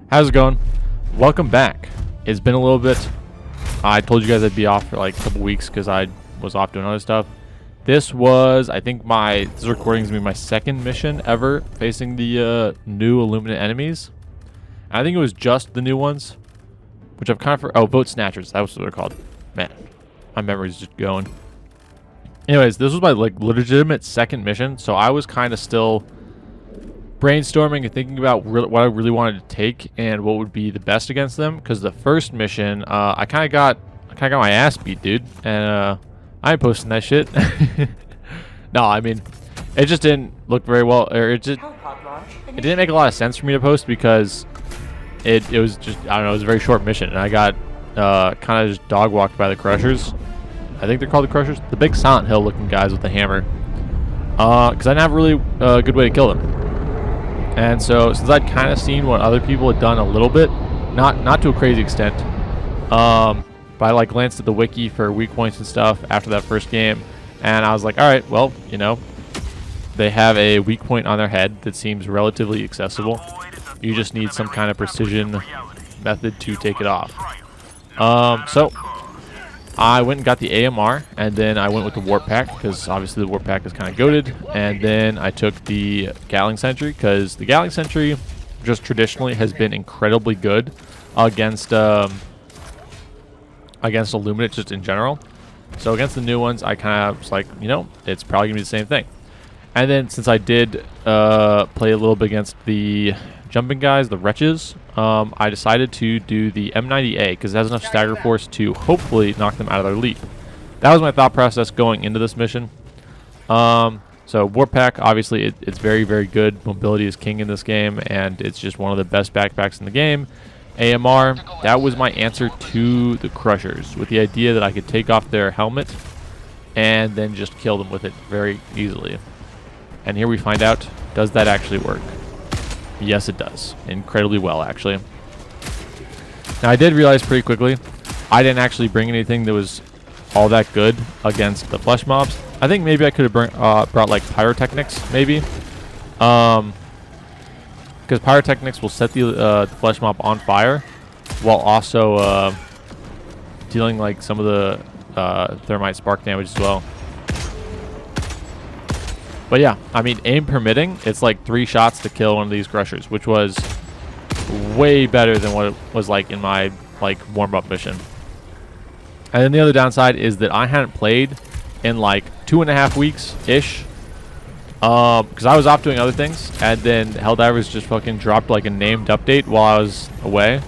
How's it going? Welcome back. It's been a little bit. I told you guys I'd be off for like a couple weeks because I was off doing other stuff. This was, I think this recording is going to be my second mission ever facing the new Illuminate enemies. And I think it was just the new ones, which I've kind of, Vote Snatchers. That was what they're called. Man, my memory's just going. Anyways, this was my like legitimate second mission, so I was kind of still brainstorming and thinking about what I really wanted to take and what would be the best against them. Because the first mission, I kind of got my ass beat, dude, and I ain't posting that shit. No, I mean, it just didn't look very well, or it didn't make a lot of sense for me to post because it was just, I don't know, it was a very short mission, and I got kind of just dog walked by the Crushers. I think they're called the Crushers, the big Silent Hill looking guys with the hammer. Because I didn't have a really good way to kill them. And so, since I'd kind of seen what other people had done a little bit, not to a crazy extent, but I like glanced at the wiki for weak points and stuff after that first game, and I was like, all right, well, you know, they have a weak point on their head that seems relatively accessible. You just need some kind of precision method to take it off. So I went and got the AMR, and then I went with the Warp Pack, because obviously the Warp Pack is kind of goated, and then I took the Gatling Sentry, because the Gatling Sentry just traditionally has been incredibly good against Illuminate just in general. So against the new ones, I kind of was like, you know, it's probably going to be the same thing. And then since I did play a little bit against the jumping guys, the Wretches, I decided to do the M90A because it has enough stagger force to hopefully knock them out of their leap. That was my thought process going into this mission. So Warp Pack, obviously, it's very, very good. Mobility is king in this game, and it's just one of the best backpacks in the game. AMR, that was my answer to the Crushers, with the idea that I could take off their helmet and then just kill them with it very easily. And here we find out, does that actually work? Yes, it does. Incredibly well, actually. Now, I did realize pretty quickly I didn't actually bring anything that was all that good against the flesh mobs. I think maybe I could have brought, like, pyrotechnics, maybe. Because pyrotechnics will set the flesh mob on fire while also dealing, like, some of the thermite spark damage as well. But yeah, I mean, aim permitting, it's like 3 shots to kill one of these Crushers, which was way better than what it was like in my like warm-up mission. And then the other downside is that I hadn't played in like 2.5 weeks-ish, because I was off doing other things, and then Helldivers just fucking dropped like a named update while I was away.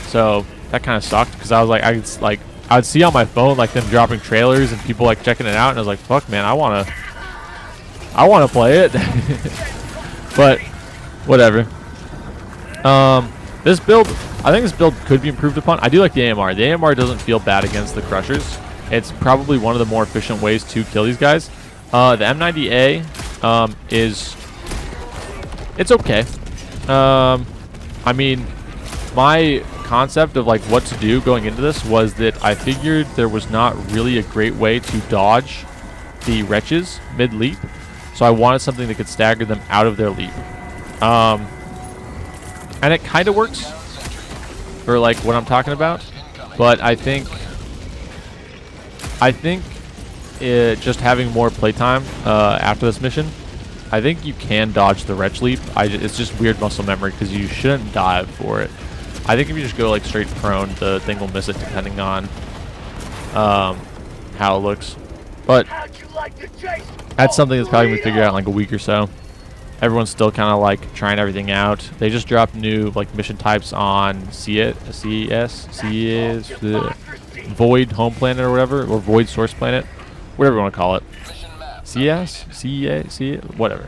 So that kind of sucked, because I was like, I would see on my phone like them dropping trailers and people like checking it out, and I was like, fuck man, I want to play it. But whatever. This build, I think this build could be improved upon. I do like the AMR. The AMR doesn't feel bad against the Crushers. It's probably one of the more efficient ways to kill these guys. The M90A it's okay. I mean, my concept of like what to do going into this was that I figured there was not really a great way to dodge the Wretches mid-leap. So I wanted something that could stagger them out of their leap. And it kind of works for like what I'm talking about. But I think just having more playtime after this mission, I think you can dodge the Wretch leap. It's just weird muscle memory because you shouldn't dive for it. I think if you just go like straight prone, the thing will miss it depending on how it looks. But that's something that's probably going to be figured out in like a week or so. Everyone's still kind of like trying everything out. They just dropped new like mission types on Void Home Planet or whatever, or Void Source Planet, whatever you want to call it. Whatever.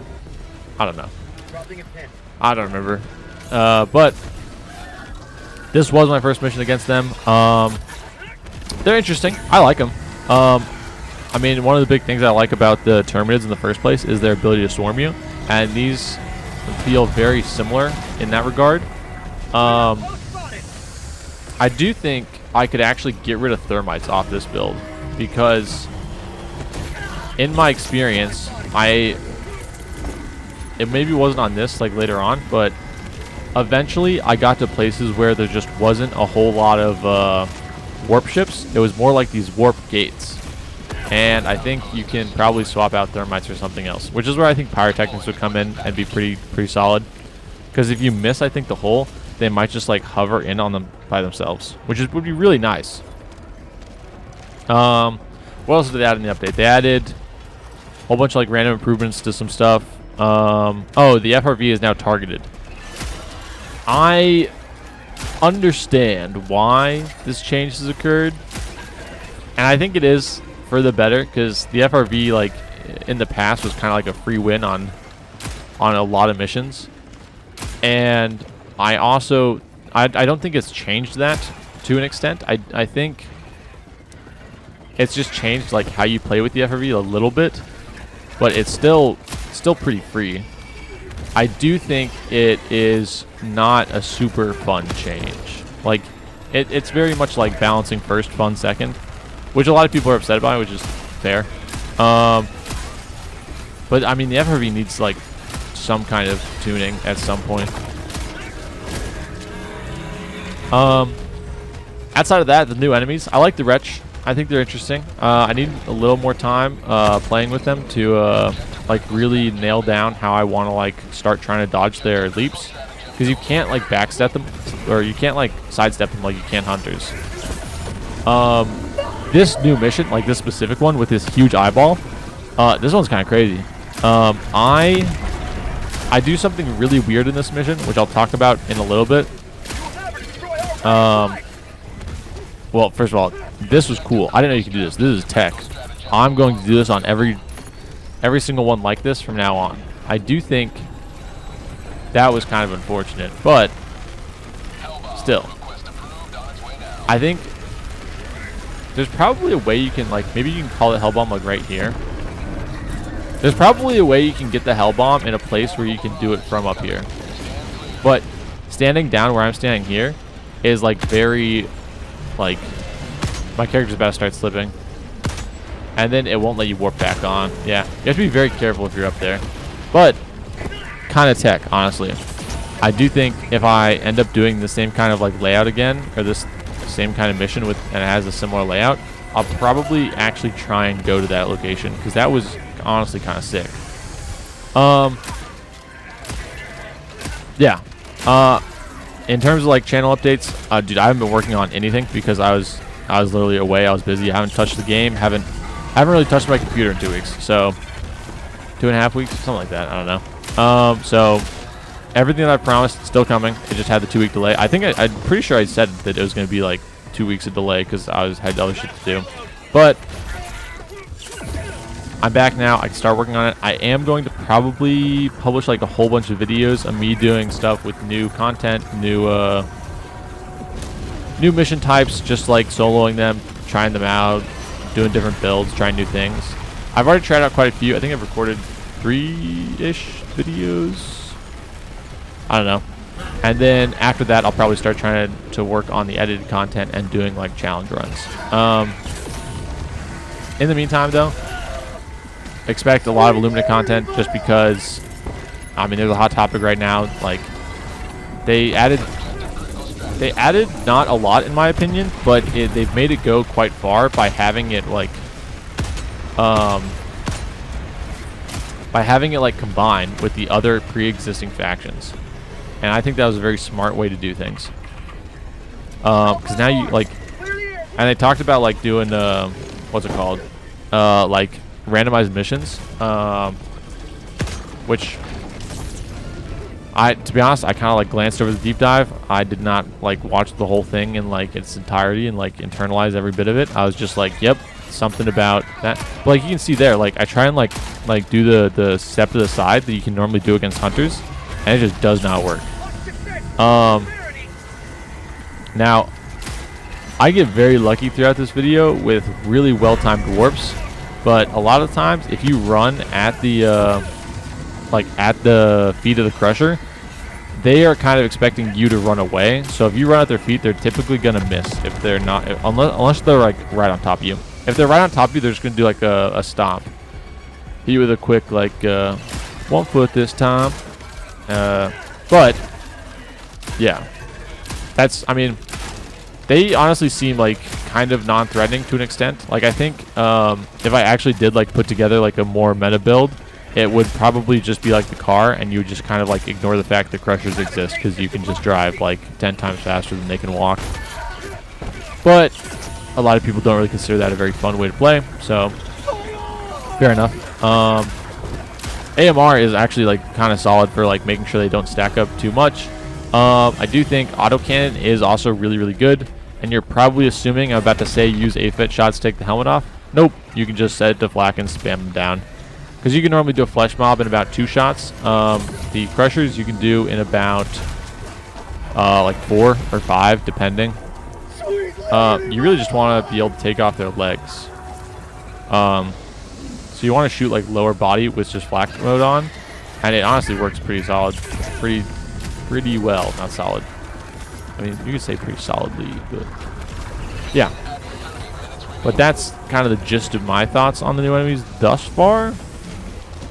I don't know. I don't remember. But this was my first mission against them. They're interesting. I like them. I mean, one of the big things I like about the Thermites in the first place is their ability to swarm you, and these feel very similar in that regard. I do think I could actually get rid of Thermites off this build, because in my experience, it maybe wasn't on this like later on, but eventually I got to places where there just wasn't a whole lot of warp ships. It was more like these warp gates. And I think you can probably swap out Thermites or something else, which is where I think Pyrotechnics would come in and be pretty solid. Because if you miss, I think, the hole, they might just like hover in on them by themselves, which would be really nice. What else did they add in the update? They added a whole bunch of like random improvements to some stuff. Oh, the FRV is now targeted. I understand why this change has occurred, and I think it is for the better, because the FRV, like in the past, was kind of like a free win on a lot of missions. And I don't think it's changed that to an extent. I think it's just changed like how you play with the FRV a little bit, but it's still pretty free. I do think it is not a super fun change. Like it's very much like balancing first, fun second, which a lot of people are upset about, which is fair. But I mean, the FRV needs like some kind of tuning at some point. Outside of that, the new enemies, I like the Wretch. I think they're interesting. I need a little more time playing with them to like really nail down how I want to like start trying to dodge their leaps, because you can't like backstep them, or you can't like sidestep them like you can hunters. This new mission, like this specific one with this huge eyeball, this one's kind of crazy. I do something really weird in this mission, which I'll talk about in a little bit. Well, first of all, this was cool. I didn't know you could do this. This is tech. I'm going to do this on every single one like this from now on. I do think that was kind of unfortunate, but still, I think there's probably a way you can, like, maybe you can call it Hellbomb, like right here. There's probably a way you can get the Hellbomb in a place where you can do it from up here. But standing down where I'm standing here is like very, like, my character's about to start slipping. And then it won't let you warp back on. Yeah, you have to be very careful if you're up there. But kind of tech, honestly. I do think if I end up doing the same kind of like layout again, or this same kind of mission with, and it has a similar layout, I'll probably actually try and go to that location, because that was honestly kind of sick. Yeah. In terms of like channel updates, dude, I haven't been working on anything because I was literally away. I was busy. I haven't touched the game. Haven't really touched my computer in 2 weeks. So 2.5 weeks, something like that. I don't know. So everything that I promised still coming. It just had the 2-week delay. I think I'm pretty sure I said that it was going to be like 2 weeks of delay because I had other shit to do. But I'm back now. I can start working on it. I am going to probably publish like a whole bunch of videos of me doing stuff with new content, new mission types, just like soloing them, trying them out, doing different builds, trying new things. I've already tried out quite a few. I think I've recorded 3-ish videos. I don't know. And then after that, I'll probably start trying to work on the edited content and doing like challenge runs. In the meantime, though, expect a lot of Illumina content, just because, I mean, there's a hot topic right now. Like, they added not a lot in my opinion, but they've made it go quite far by having it like combined with the other pre-existing factions. And I think that was a very smart way to do things. Because now you like, and they talked about like doing what's it called, like randomized missions, which to be honest, I kind of like glanced over the deep dive. I did not like watch the whole thing in like its entirety and like internalize every bit of it. I was just like, yep, something about that. But like you can see there, like I try and like do the step to the side that you can normally do against hunters, and it just does not work. Now I get very lucky throughout this video with really well-timed warps, but a lot of times if you run at the feet of the crusher, they are kind of expecting you to run away. So if you run at their feet, they're typically gonna miss if they're not, unless they're like right on top of you. If they're right on top of you, they're just gonna do like a stomp, hit you with a quick like 1 foot this time. But Yeah. That's, I mean, they honestly seem like kind of non-threatening to an extent. Like, I think if I actually did like put together like a more meta build, it would probably just be like the car, and you would just kind of like ignore the fact that crushers exist because you can just drive like 10 times faster than they can walk. But a lot of people don't really consider that a very fun way to play, so fair enough. AMR is actually like kind of solid for like making sure they don't stack up too much. I do think autocannon is also really, really good. And you're probably assuming I'm about to say use AFIT shots to take the helmet off. Nope. You can just set it to flak and spam them down. Because you can normally do a flesh mob in about 2 shots. The crushers you can do in about like 4 or 5, depending. You really just want to be able to take off their legs. So you want to shoot like lower body with just flak mode on. And it honestly works pretty solid. Pretty well. Not solid. I mean, you could say pretty solidly, but yeah. But that's kind of the gist of my thoughts on the new enemies thus far.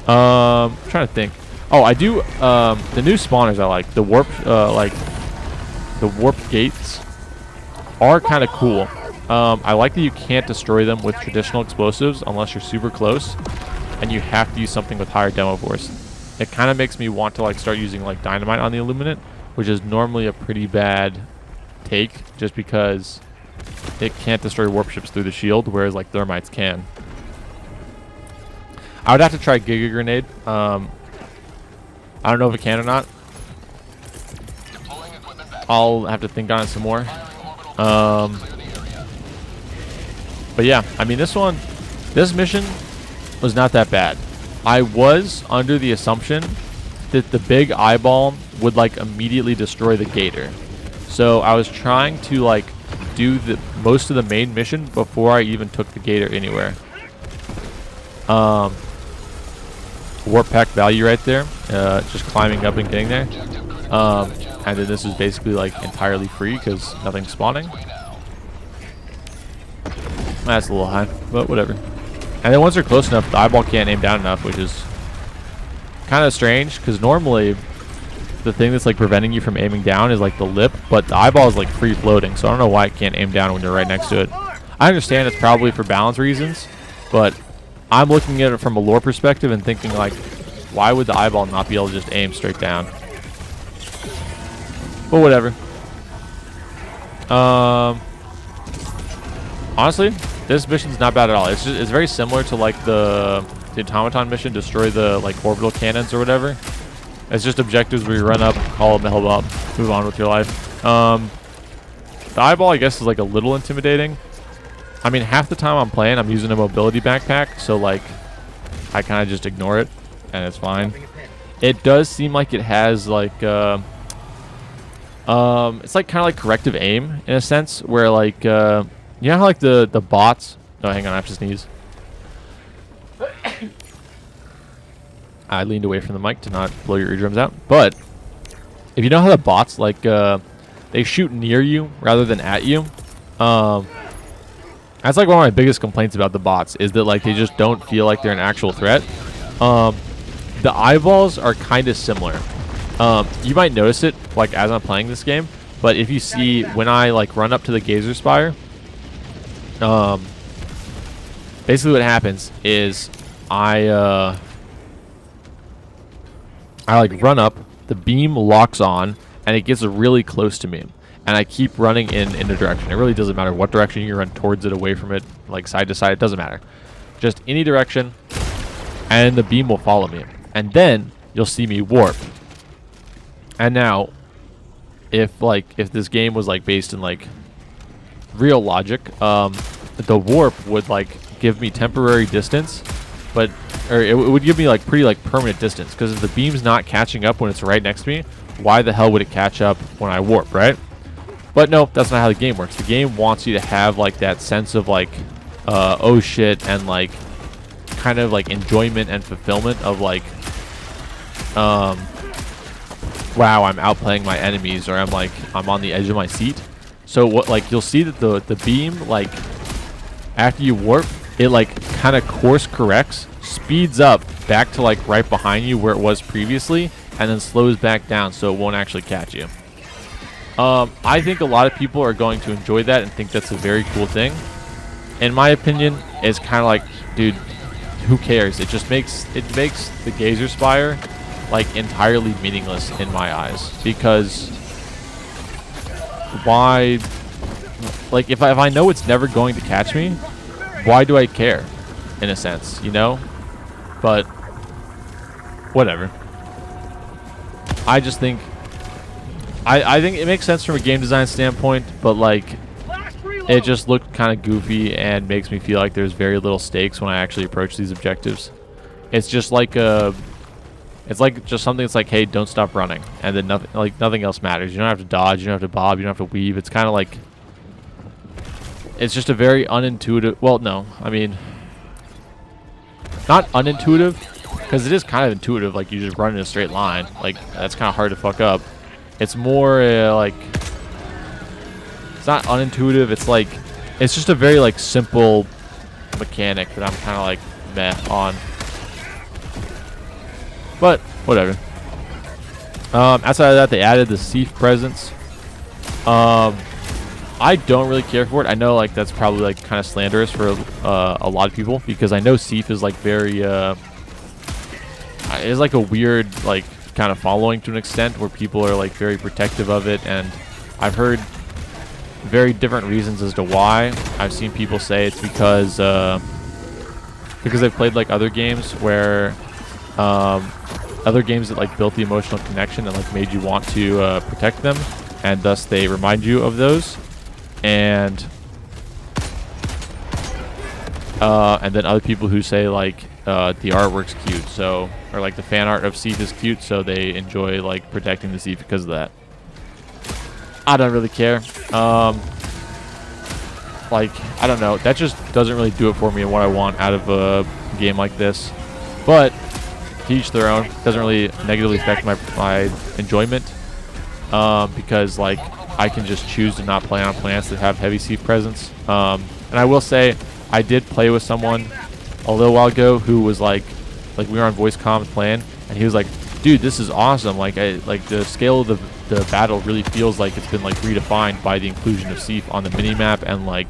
I'm trying to think. Oh, I do. The new spawners I like. The warp, the warp gates are kind of cool. I like that you can't destroy them with traditional explosives unless you're super close, and you have to use something with higher demo force. It kind of makes me want to like start using like dynamite on the Illuminate, which is normally a pretty bad take just because it can't destroy warp ships through the shield, whereas like Thermites can. I would have to try Giga Grenade. I don't know if it can or not. I'll have to think on it some more. But yeah, I mean this mission was not that bad. I was under the assumption that the big eyeball would like immediately destroy the Gator. So I was trying to like do the most of the main mission before I even took the Gator anywhere. Warp pack value right there. Just climbing up and getting there. And then this is basically like entirely free because nothing's spawning. That's a little high, but whatever. And then once they're close enough, the eyeball can't aim down enough, which is kind of strange because normally the thing that's like preventing you from aiming down is like the lip, but the eyeball is like free floating, so I don't know why it can't aim down when you're right next to it. I understand it's probably for balance reasons, but I'm looking at it from a lore perspective and thinking like, why would the eyeball not be able to just aim straight down? But whatever. Honestly, this mission's not bad at all. It's very similar to like the automaton mission, destroy the like orbital cannons or whatever. It's just objectives where you run up, call them the hell up, move on with your life. The eyeball, I guess, is like a little intimidating. I mean, half the time I'm playing, I'm using a mobility backpack, so like I kind of just ignore it, and it's fine. It does seem like it has like it's like kind of like corrective aim in a sense, where like you know how like the bots. Oh, hang on, I have to sneeze. I leaned away from the mic to not blow your eardrums out. But if you know how the bots like they shoot near you rather than at you, that's like one of my biggest complaints about the bots is that like they just don't feel like they're an actual threat. The eyeballs are kind of similar. You might notice it like as I'm playing this game, but if you see when I like run up to the Gazer Spire, basically what happens is I like run up, the beam locks on, and it gets really close to me. And I keep running in a direction. It really doesn't matter what direction you run towards it, away from it, like side to side, it doesn't matter. Just any direction, and the beam will follow me. And then you'll see me warp. And now, if this game was like based in like real logic, the warp would like give me temporary distance, but or it would give me like pretty like permanent distance, because if the beam's not catching up when it's right next to me, why the hell would it catch up when I warp, right? But no, that's not how the game works. The game wants you to have like that sense of like oh shit, and like kind of like enjoyment and fulfillment of like wow, I'm outplaying my enemies, or I'm on the edge of my seat. So what, like you'll see that the beam, like after you warp, it like kind of course corrects, speeds up back to like right behind you where it was previously, and then slows back down so it won't actually catch you. I think a lot of people are going to enjoy that and think that's a very cool thing. In my opinion, it's kind of like, dude, who cares? It makes the Gazer Spire like entirely meaningless in my eyes, because why? Like, if I know it's never going to catch me, why do I care? In a sense, you know. But whatever. I just think I think it makes sense from a game design standpoint, but like it just looked kind of goofy and makes me feel like there's very little stakes when I actually approach these objectives. It's just like it's like just something that's like, hey, don't stop running, and then nothing else matters. You don't have to dodge, you don't have to bob, you don't have to weave. It's kind of like, it's just a very unintuitive. Well, no, I mean, not unintuitive, because it is kind of intuitive. Like, you just run in a straight line. Like, that's kind of hard to fuck up. It's more like, it's not unintuitive. It's like, it's just a very like simple mechanic that I'm kind of like meh on. But whatever. Outside of that, they added the Seif presence. I don't really care for it. I know like that's probably like kind of slanderous for a lot of people, because I know Seif is like very it's like a weird like kind of following to an extent, where people are like very protective of it, and I've heard very different reasons as to why. I've seen people say it's because they've played like other games where other games that like built the emotional connection and like made you want to protect them, and thus they remind you of those. And then other people who say like the artwork's cute, so, or like the fan art of Seif is cute, so they enjoy like protecting the Seif because of that. I don't really care. Like, I don't know. That just doesn't really do it for me and what I want out of a game like this. But to each their own. Doesn't really negatively affect my enjoyment, because like I can just choose to not play on planets that have heavy Seif presence. And I will say, I did play with someone a little while ago who was like we were on voice comms playing, and he was like, dude, this is awesome. Like, the scale of the battle really feels like it's been like redefined by the inclusion of Seif on the minimap, and like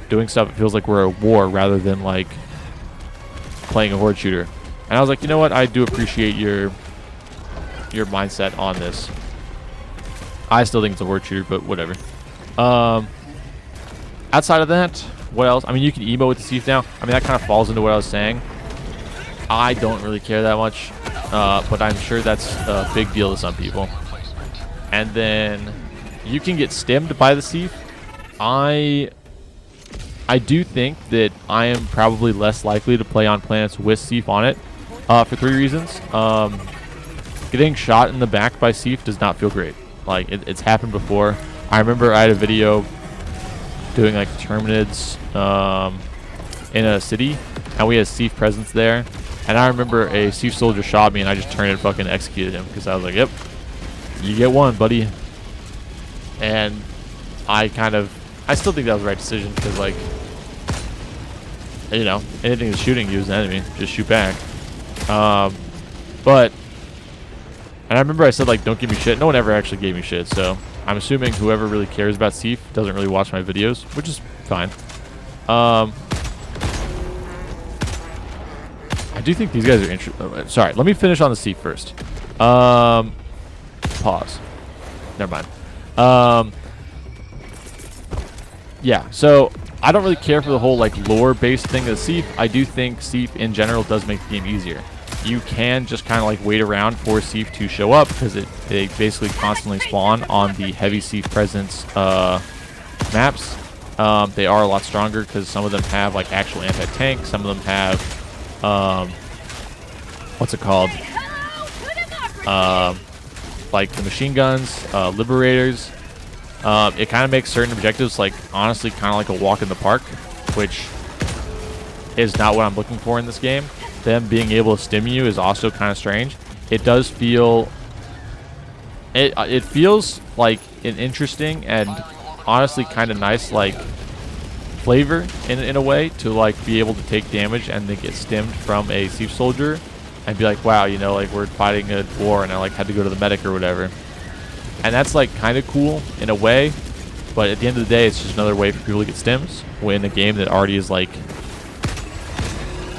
doing stuff, it feels like we're at war rather than like playing a horde shooter. And I was like, you know what, I do appreciate your mindset on this. I still think it's a horde shooter, but whatever. Outside of that, what else? I mean, you can emote with the Seif now. I mean, that kind of falls into what I was saying. I don't really care that much, but I'm sure that's a big deal to some people. And then you can get stimmed by the Seif. I do think that I am probably less likely to play on planets with Seif on it, for 3 reasons. Getting shot in the back by Seif does not feel great. Like, it's happened before. I remember I had a video doing like Terminids in a city, and we had Seif presence there. And I remember a Seif soldier shot me, and I just turned and fucking executed him, because I was like, yep, you get one, buddy. And I still think that was the right decision, because like, you know, anything that's shooting you is an enemy, just shoot back. But, and I remember I said like, don't give me shit. No one ever actually gave me shit, so I'm assuming whoever really cares about Seif doesn't really watch my videos, which is fine. I do think these guys are interesting. Sorry, let me finish on the Seif first. Pause. Never mind. Yeah, so I don't really care for the whole like lore-based thing of Seif. I do think Seif in general does make the game easier. You can just kind of like wait around for Seif to show up, because they basically constantly spawn on the heavy Seif presence maps. They are a lot stronger, because some of them have like actual anti-tank, some of them have what's it called? Like the machine guns, liberators. It kind of makes certain objectives like honestly kind of like a walk in the park, which is not what I'm looking for in this game. Them being able to stim you is also kind of strange. It does feel, it feels like an interesting and honestly kind of nice like flavor in a way, to like be able to take damage and then get stimmed from a Seif soldier and be like, wow, you know, like we're fighting a war and I like had to go to the medic or whatever. And that's like kind of cool in a way, but at the end of the day, it's just another way for people to get stims when a game that already is like,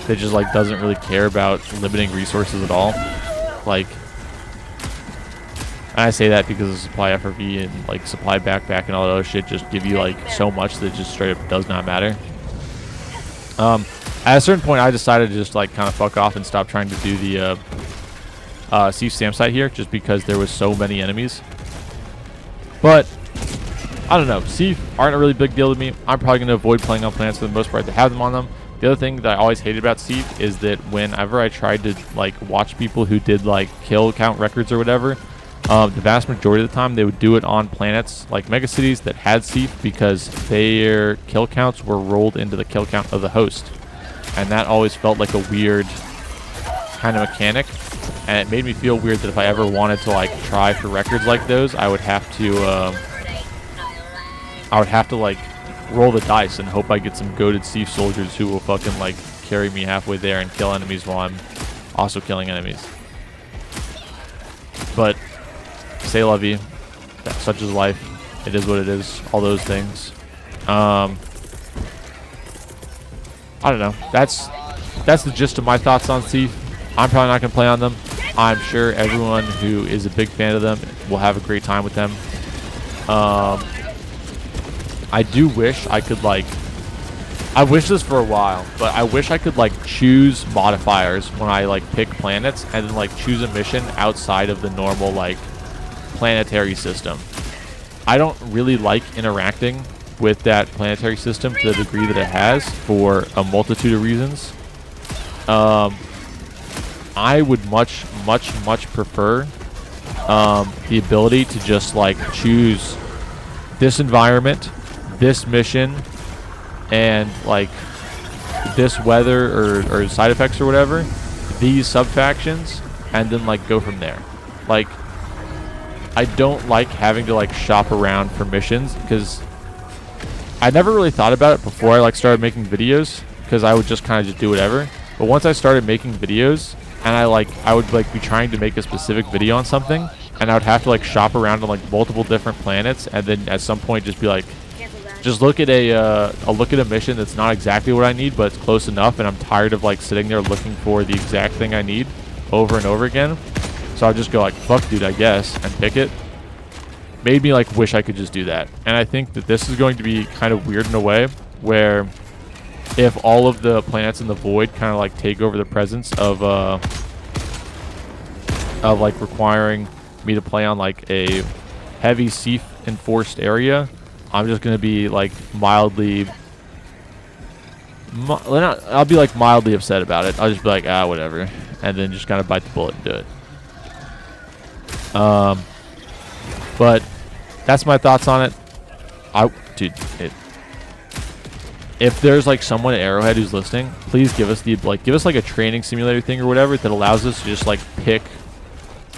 that just like doesn't really care about limiting resources at all. Like, and I say that because of supply FRV and like supply backpack and all that other shit just give you like so much that just straight up does not matter. At a certain point, I decided to just like kind of fuck off and stop trying to do the Siege Stamp site here, just because there was so many enemies. But I don't know, Siege aren't a really big deal to me. I'm probably going to avoid playing on planets for the most part that have them on them. The other thing that I always hated about Siege is that whenever I tried to like watch people who did like kill count records or whatever, the vast majority of the time they would do it on planets like megacities that had Siege, because their kill counts were rolled into the kill count of the host. And that always felt like a weird kind of mechanic. And it made me feel weird that if I ever wanted to like try for records like those, I would have to like roll the dice and hope I get some goated Siege soldiers who will fucking like carry me halfway there and kill enemies while I'm also killing enemies. But c'est la vie, such is life. It is what it is. All those things. I don't know. That's the gist of my thoughts on Siege. I'm probably not gonna play on them. I'm sure everyone who is a big fan of them will have a great time with them. I do wish I could like, I wish this for a while, but I wish I could like choose modifiers when I like pick planets and then like choose a mission outside of the normal like planetary system. I don't really like interacting with that planetary system to the degree that it has for a multitude of reasons. I would much prefer the ability to just like choose this environment, this mission, and like this weather or side effects or whatever, these sub-factions, and then like go from there. Like, I don't like having to like shop around for missions, because I never really thought about it before I like started making videos, because I would just kind of just do whatever. But once I started making videos, and I would like be trying to make a specific video on something, and I would have to like shop around on like multiple different planets, and then at some point just be like, just look at a mission that's not exactly what I need, but it's close enough, and I'm tired of like sitting there looking for the exact thing I need over and over again. So I'll just go like, fuck dude, I guess, and pick it. Made me like wish I could just do that. And I think that this is going to be kind of weird in a way, where if all of the planets in the void kind of like take over the presence of like requiring me to play on like a heavy Siege enforced area, I'm just gonna be like mildly, I'll be like mildly upset about it. I'll just be like, whatever, and then just kind of bite the bullet and do it. But that's my thoughts on it. If there's like someone at Arrowhead who's listening, please give us like a training simulator thing or whatever that allows us to just like pick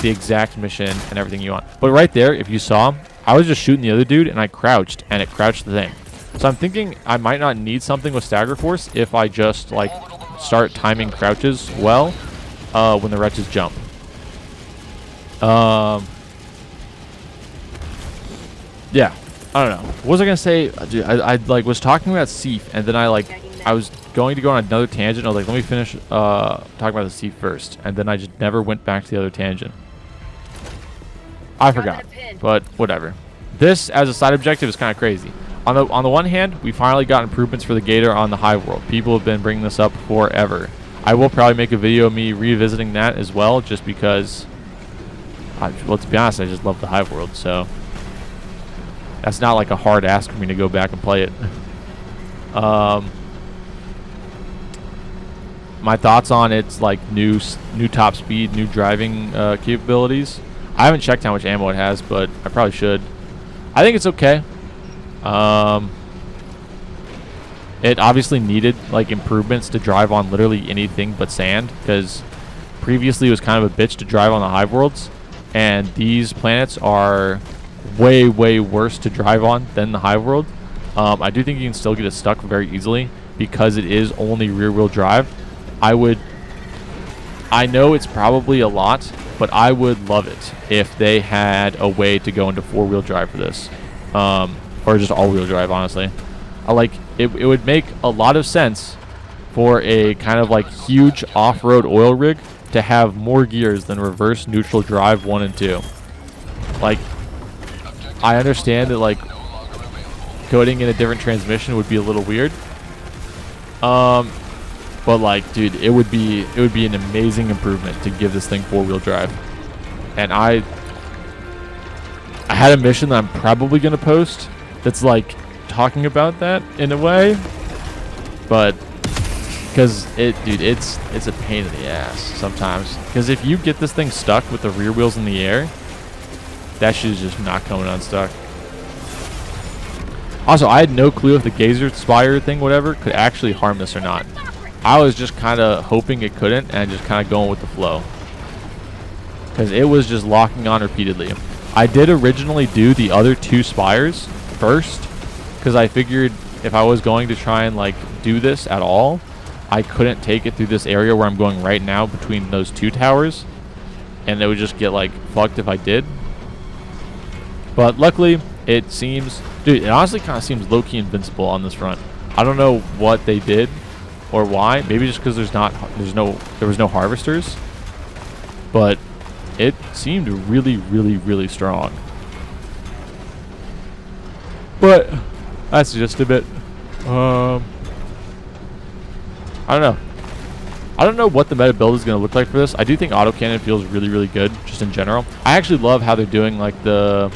the exact mission and everything you want. But right there, if you saw, I was just shooting the other dude and I crouched, and it crouched the thing. So I'm thinking I might not need something with stagger force if I just like start timing crouches well when the wretches jump. Yeah, I don't know. What was I gonna say? Dude, I like was talking about Siege, and then I was going to go on another tangent. I was like, let me finish talking about the Siege first, and then I just never went back to the other tangent. I forgot, but whatever. This as a side objective is kind of crazy. On the one hand, we finally got improvements for the Gator on the Hive World. People have been bringing this up forever. I will probably make a video of me revisiting that as well, just because, well, to be honest, I just love the Hive World, so that's not like a hard ask for me to go back and play it. My thoughts on its like new top speed, new driving capabilities. I haven't checked how much ammo it has, but I probably should. I think it's okay. It obviously needed like improvements to drive on literally anything but sand, because previously it was kind of a bitch to drive on the Hive Worlds, and these planets are way worse to drive on than the Hive World. I do think you can still get it stuck very easily because it is only rear wheel drive. I would I know it's probably a lot, but I would love it if they had a way to go into 4-wheel drive for this. Or just all-wheel drive, honestly. It would make a lot of sense for a kind of like huge off-road oil rig to have more gears than reverse neutral drive 1 and 2. Like, I understand that like coding in a different transmission would be a little weird. But like, dude, it would be an amazing improvement to give this thing 4-wheel drive. And I had a mission that I'm probably gonna post that's like talking about that in a way, but because it's a pain in the ass sometimes. Because if you get this thing stuck with the rear wheels in the air, that shit is just not coming unstuck. Also, I had no clue if the Gator, spire thing, whatever, could actually harm this or not. I was just kind of hoping it couldn't and just kind of going with the flow. Because it was just locking on repeatedly. I did originally do the other 2 spires first, because I figured if I was going to try and like do this at all, I couldn't take it through this area where I'm going right now between those 2 towers, and it would just get like fucked if I did. But luckily, it seems, dude, it honestly kind of seems low-key invincible on this front. I don't know what they did or why. Maybe just because there was no harvesters, but it seemed really, really, really strong. But that's just a bit. I don't know. I don't know what the meta build is going to look like for this. I do think autocannon feels really, really good, just in general. I actually love how they're doing like the.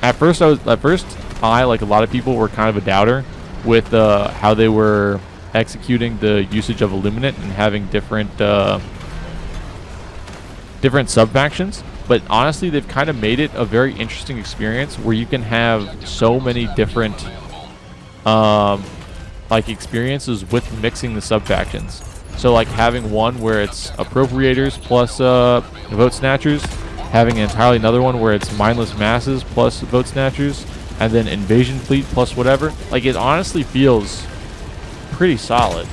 At first, I like a lot of people were kind of a doubter with how they were executing the usage of Illuminate and having different sub-factions. But honestly, they've kind of made it a very interesting experience where you can have so many different like experiences with mixing the sub-factions. So like having one where it's appropriators plus vote snatchers, having entirely another one where it's mindless masses plus vote snatchers, and then invasion fleet plus whatever. Like, it honestly feels pretty solid.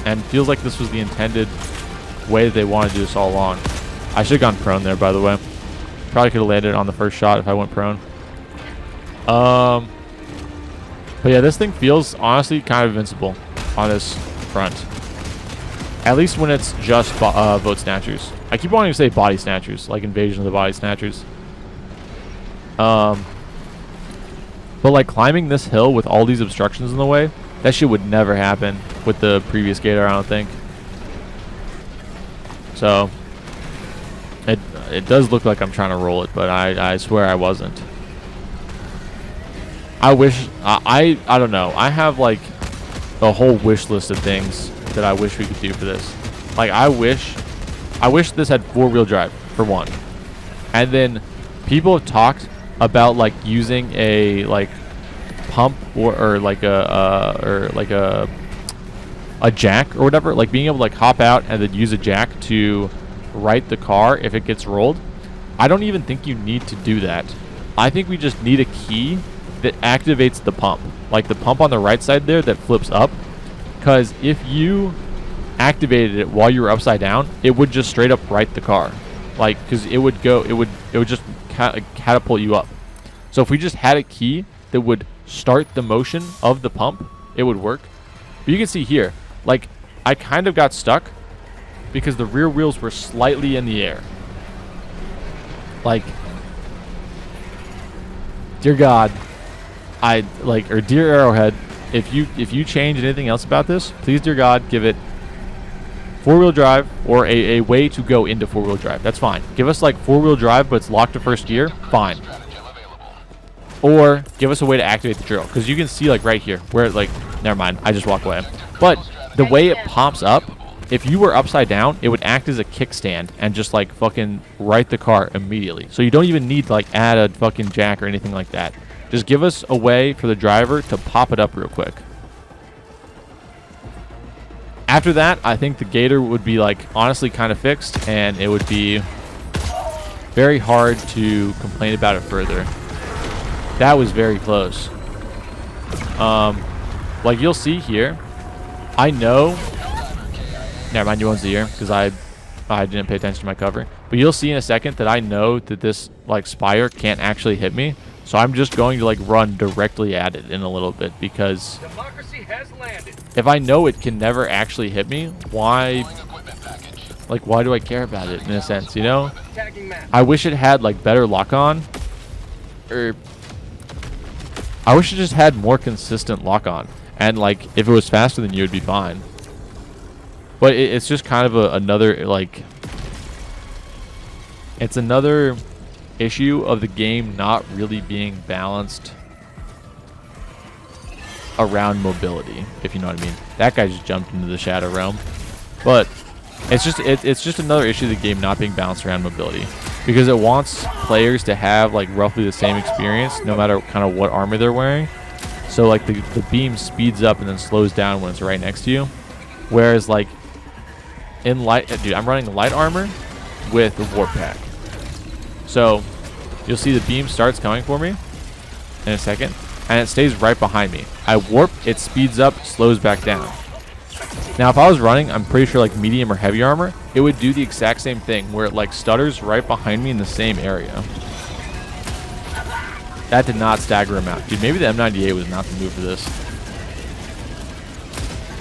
And feels like this was the intended way that they wanted to do this all along. I should have gone prone there, by the way. Probably could have landed on the first shot if I went prone. But yeah, this thing feels honestly kind of invincible on this front. At least when it's just vote snatchers. I keep wanting to say body snatchers, like invasion of the body snatchers. But like climbing this hill with all these obstructions in the way, that shit would never happen with the previous Gator, I don't think. So it does look like I'm trying to roll it, but I swear I wasn't. I wish I don't know. I have like a whole wish list of things that I wish we could do for this. Like I wish this had 4-wheel drive for one. And then people have talked about like using a like pump or like a jack or whatever, like being able to like hop out and then use a jack to right the car if it gets rolled. I don't even think you need to do that. I think we just need a key that activates the pump, like the pump on the right side there that flips up, because if you activated it while you were upside down, it would just straight up right the car, like, because it would just catapult you up. So if we just had a key that would start the motion of the pump, it would work. But you can see here, like, I kind of got stuck because the rear wheels were slightly in the air. Like, dear God, or dear Arrowhead, if you change anything else about this, please, dear God, give it 4-wheel drive or a way to go into 4-wheel drive. That's fine. Give us like 4-wheel drive, but it's locked to first gear. Fine. Or give us a way to activate the drill, because you can see like right here where like, never mind, I just walked away. But the way it pops up, if you were upside down, it would act as a kickstand and just like fucking right the car immediately. So you don't even need to like add a fucking jack or anything like that. Just give us a way for the driver to pop it up real quick. After that, I think the Gator would be like honestly kind of fixed, and it would be very hard to complain about it further. That was very close. Like you'll see here, I know Never mind, you won't see here because I didn't pay attention to my cover. But you'll see in a second that I know that this like spire can't actually hit me. So I'm just going to like run directly at it in a little bit because if I know it can never actually hit me, why do I care about it in a sense, you know? I wish it had like better lock on, or I wish it just had more consistent lock on, and like if it was faster than you, it'd be fine. But it's just kind of another like, it's another issue of the game not really being balanced around mobility, if you know what I mean. That guy just jumped into the shadow realm, but it's just another issue of the game not being balanced around mobility, because it wants players to have like roughly the same experience no matter kind of what armor they're wearing. So like the beam speeds up and then slows down when it's right next to you, whereas like in light, dude, I'm running light armor with a warp pack. So you'll see the beam starts coming for me in a second, and it stays right behind me. I warp, it speeds up, slows back down. Now, if I was running, I'm pretty sure like medium or heavy armor, it would do the exact same thing where it like stutters right behind me in the same area. That did not stagger him out. Dude, maybe the M98 was not the move for this.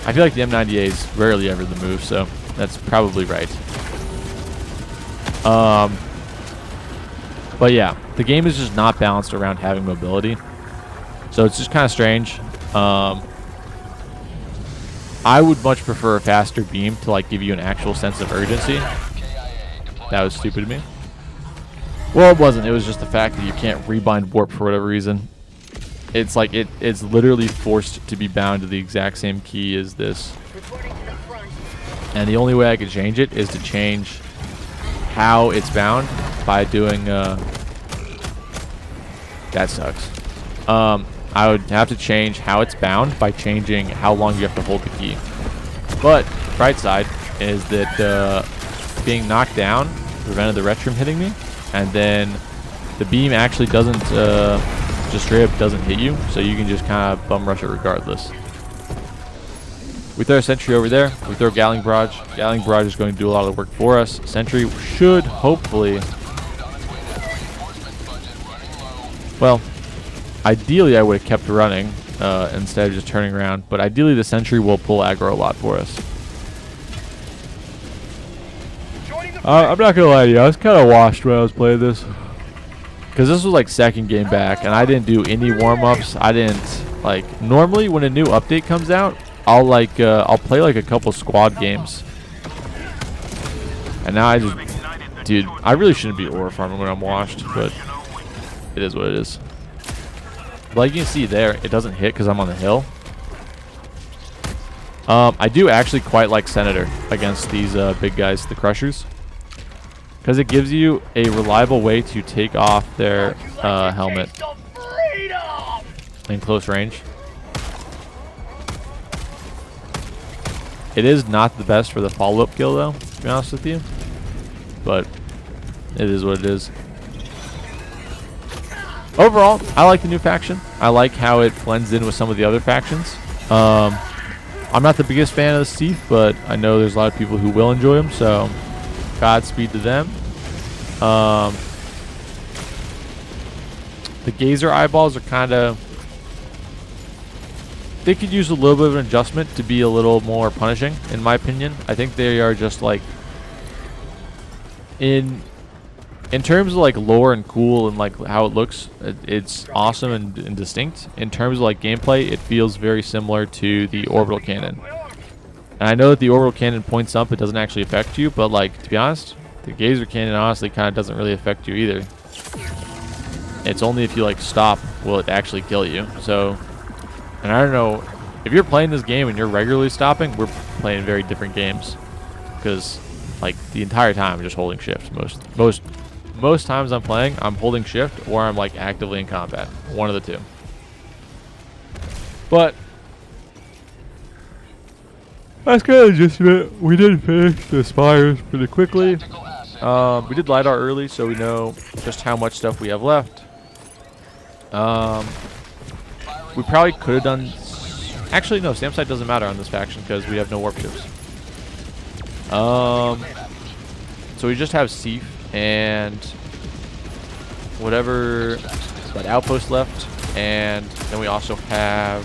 I feel like the M98 is rarely ever the move, so that's probably right. But yeah, the game is just not balanced around having mobility. So it's just kind of strange. I would much prefer a faster beam to like give you an actual sense of urgency. That was stupid of me. Well, it wasn't. It was just the fact that you can't rebind warp for whatever reason. It's like it's literally forced to be bound to the exact same key as this. And the only way I could change it is to change how it's bound by doing that sucks. I would have to change how it's bound by changing how long you have to hold the key. But bright side is that being knocked down prevented the retrum hitting me, and then the beam actually doesn't just straight up doesn't hit you, so you can just kind of bum rush it regardless. We throw a sentry over there. We throw Gatling Barrage. Gatling Barrage is going to do a lot of the work for us. Sentry should hopefully, well, ideally I would have kept running instead of just turning around, but ideally the sentry will pull aggro a lot for us. I'm not gonna lie to you, I was kind of washed when I was playing this, because this was like second game back and I didn't do any warm-ups. I didn't like, normally when a new update comes out, I'll like I'll play like a couple squad games, and now I just, dude, I really shouldn't be ore farming when I'm washed, but it is what it is. Like you can see there, it doesn't hit because I'm on the hill. I do actually quite like Senator against these big guys, the Crushers, because it gives you a reliable way to take off their helmet in close range. It is not the best for the follow-up kill though, to be honest with you, but it is what it is. Overall, I like the new faction. I like how it blends in with some of the other factions. I'm not the biggest fan of the Steve, but I know there's a lot of people who will enjoy them, so Godspeed to them. The Gazer eyeballs are kind of, they could use a little bit of an adjustment to be a little more punishing, in my opinion. I think they are just like, in terms of like lore and cool and like how it looks, it's awesome and distinct. In terms of like gameplay, it feels very similar to the orbital cannon. And I know that the orbital cannon points up, it doesn't actually affect you, but like, to be honest, the Gazer cannon honestly kind of doesn't really affect you either. It's only if you like stop will it actually kill you. So, and I don't know, if you're playing this game and you're regularly stopping, we're playing very different games, because like the entire time I'm just holding shift. Most times I'm playing, I'm holding shift or I'm like actively in combat. One of the two. But that's kind of just it. We did finish the spires pretty quickly. We did LiDAR early, so we know just how much stuff we have left. We probably could have done... Actually, no, stamp site doesn't matter on this faction because we have no warp ships. So we just have Seif and whatever that outpost left, and then we also have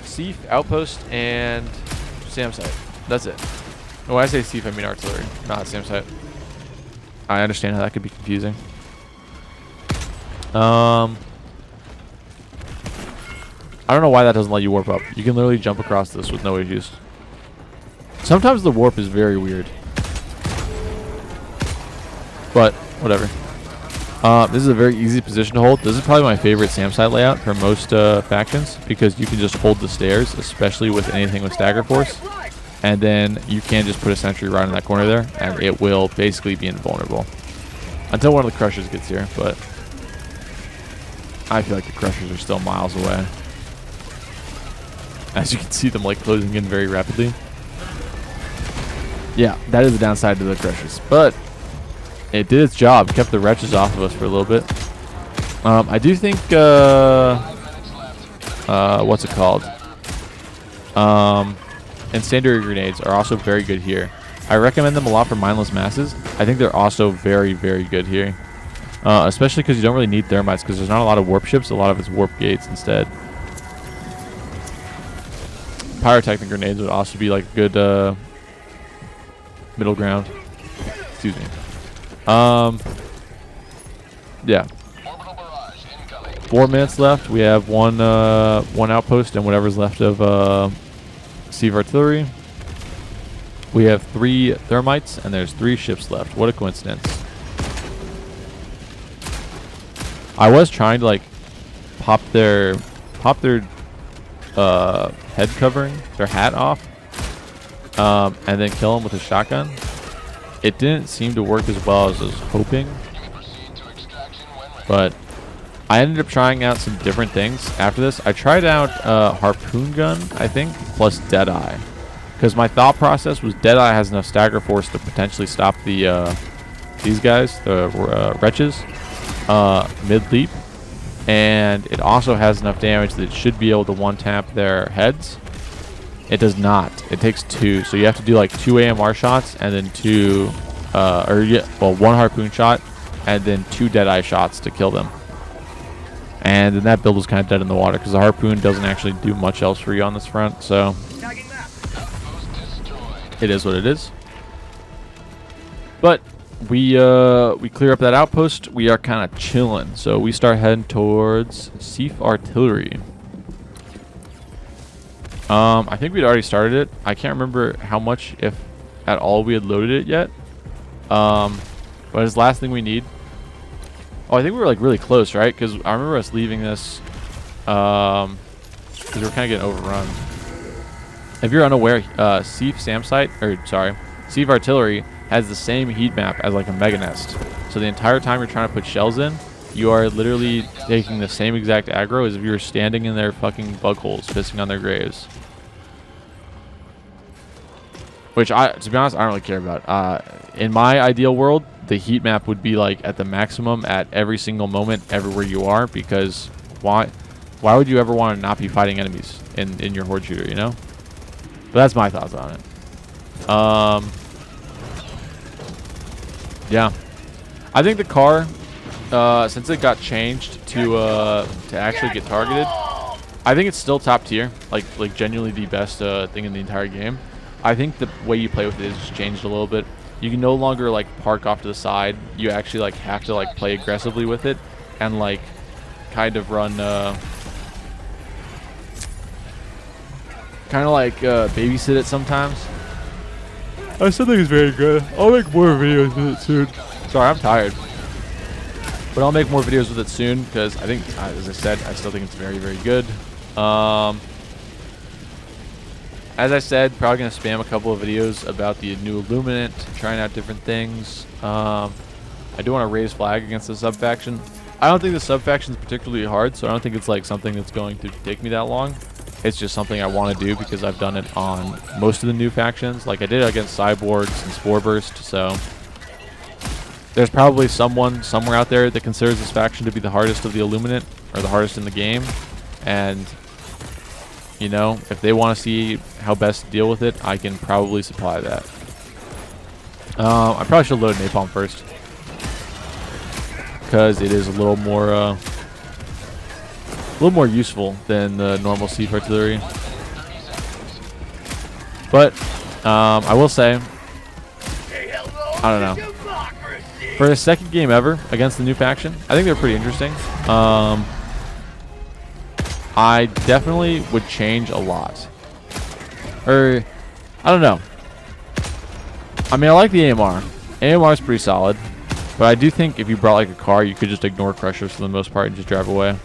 Seif, outpost, and SAM site. That's it. When I say Seif, I mean artillery, not SAM site. I understand how that could be confusing. I don't know why that doesn't let you warp up. You can literally jump across this with no issues. Sometimes the warp is very weird. But, whatever. This is a very easy position to hold. This is probably my favorite SAM site layout for most factions, because you can just hold the stairs, especially with anything with stagger force. And then you can just put a sentry right in that corner there, and it will basically be invulnerable. Until one of the crushers gets here, but I feel like the crushers are still miles away. As you can see them like closing in very rapidly. Yeah, that is the downside to the crushers. But it did its job, kept the wretches off of us for a little bit. I do think, what's it called? Incendiary grenades are also very good here. I recommend them a lot for mindless masses. I think they're also very, very good here. Especially because you don't really need thermites, because there's not a lot of warp ships. A lot of it's warp gates instead. Pyrotechnic grenades would also be like a good middle ground. Excuse me. Yeah. 4 minutes left. We have one outpost and whatever's left of Seif artillery. We have 3 thermites and there's 3 ships left. What a coincidence. I was trying to like pop their head covering, their hat off, and then kill them with a shotgun. It didn't seem to work as well as I was hoping, but I ended up trying out some different things after this. I tried out harpoon gun, I think, plus Deadeye, because my thought process was Deadeye has enough stagger force to potentially stop the these guys, the wretches, mid leap, and it also has enough damage that it should be able to one tap their heads. It does not. It takes 2, so you have to do like 2 AMR shots and then 1 harpoon shot and then 2 Deadeye shots to kill them. And then that build was kind of dead in the water because the harpoon doesn't actually do much else for you on this front, so it is what it is. But we clear up that outpost. We are kind of chilling, so we start heading towards Seif artillery. I think we'd already started it. I can't remember how much, if at all, we had loaded it yet. But it's the last thing we need. Oh, I think we were like really close, right? Because I remember us leaving this because we were kind of getting overrun. If you're unaware, Seif SAM site, or sorry, Seif artillery has the same heat map as like a mega nest. So the entire time you're trying to put shells in, you are literally taking the same exact aggro as if you were standing in their fucking bug holes, pissing on their graves. Which, to be honest, I don't really care about. In my ideal world, the heat map would be like at the maximum at every single moment, everywhere you are, because why would you ever want to not be fighting enemies in your horde shooter, you know? But that's my thoughts on it. Yeah. I think the car, since it got changed to actually get targeted, I think it's still top tier, like genuinely the best thing in the entire game. I think the way you play with it has changed a little bit. You can no longer like park off to the side. You actually like have to like play aggressively with it and like kind of run kind of like babysit it sometimes. I still think it's very good. I'll make more videos with it soon. Sorry, I'm tired. But I'll make more videos with it soon because I think, as I said, I still think it's very, very good. As I said, probably going to spam a couple of videos about the new Illuminant, trying out different things. I do want to raise flag against the sub-faction. I don't think the sub-faction is particularly hard, so I don't think it's like something that's going to take me that long. It's just something I want to do because I've done it on most of the new factions. Like I did it against Cyborgs and Spore Burst, so there's probably someone somewhere out there that considers this faction to be the hardest of the Illuminant, or the hardest in the game. And You know, if they want to see how best to deal with it, I can probably supply that. I probably should load napalm first, because it is a little more useful than the normal siege artillery. But I will say, I don't know. For the second game ever against the new faction, I think they're pretty interesting. I definitely would change a lot. Or, I don't know. I mean, I like the AMR. AMR is pretty solid. But I do think if you brought like a car, you could just ignore crushers for the most part and just drive away.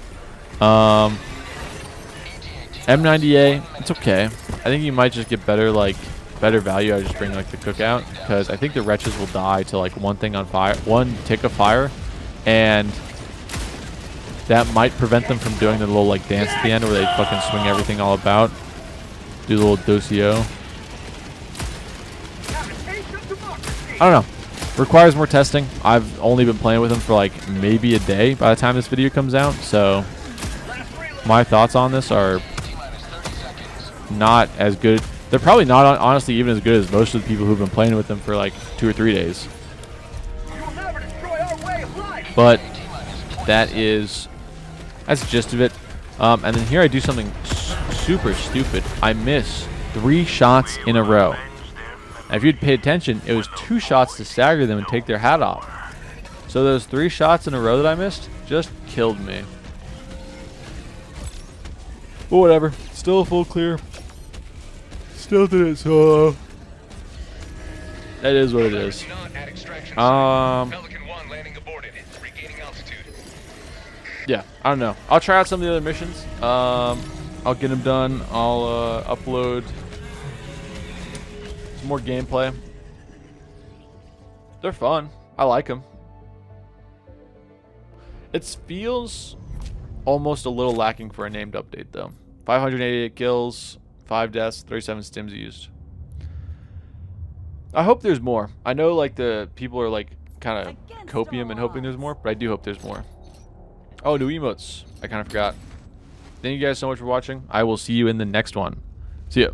M90A, it's okay. I think you might just get better value. I just bring like the cookout, because I think the wretches will die to like one thing on fire, one tick of fire, and that might prevent them from doing the little like dance at the end where they fucking swing everything all about, do the little docio. I don't know. Requires more testing. I've only been playing with them for like maybe a day by the time this video comes out, so my thoughts on this are not as good. They're probably not honestly even as good as most of the people who've been playing with them for like 2 or 3 days. But that's the gist of it. And then here I do something super stupid. I miss 3 shots in a row. And if you'd pay attention, it was 2 shots to stagger them and take their hat off. So those 3 shots in a row that I missed just killed me. But whatever. Still a full clear. Still did it solo. That is what it is. Yeah, I don't know. I'll try out some of the other missions. I'll get them done. I'll upload some more gameplay. They're fun. I like them. It feels almost a little lacking for a named update, though. 588 kills, 5 deaths, 37 stims used. I hope there's more. I know like the people are like kind of copium and hoping there's more, but I do hope there's more. Oh, new emotes. I kind of forgot. Thank you guys so much for watching. I will see you in the next one. See ya.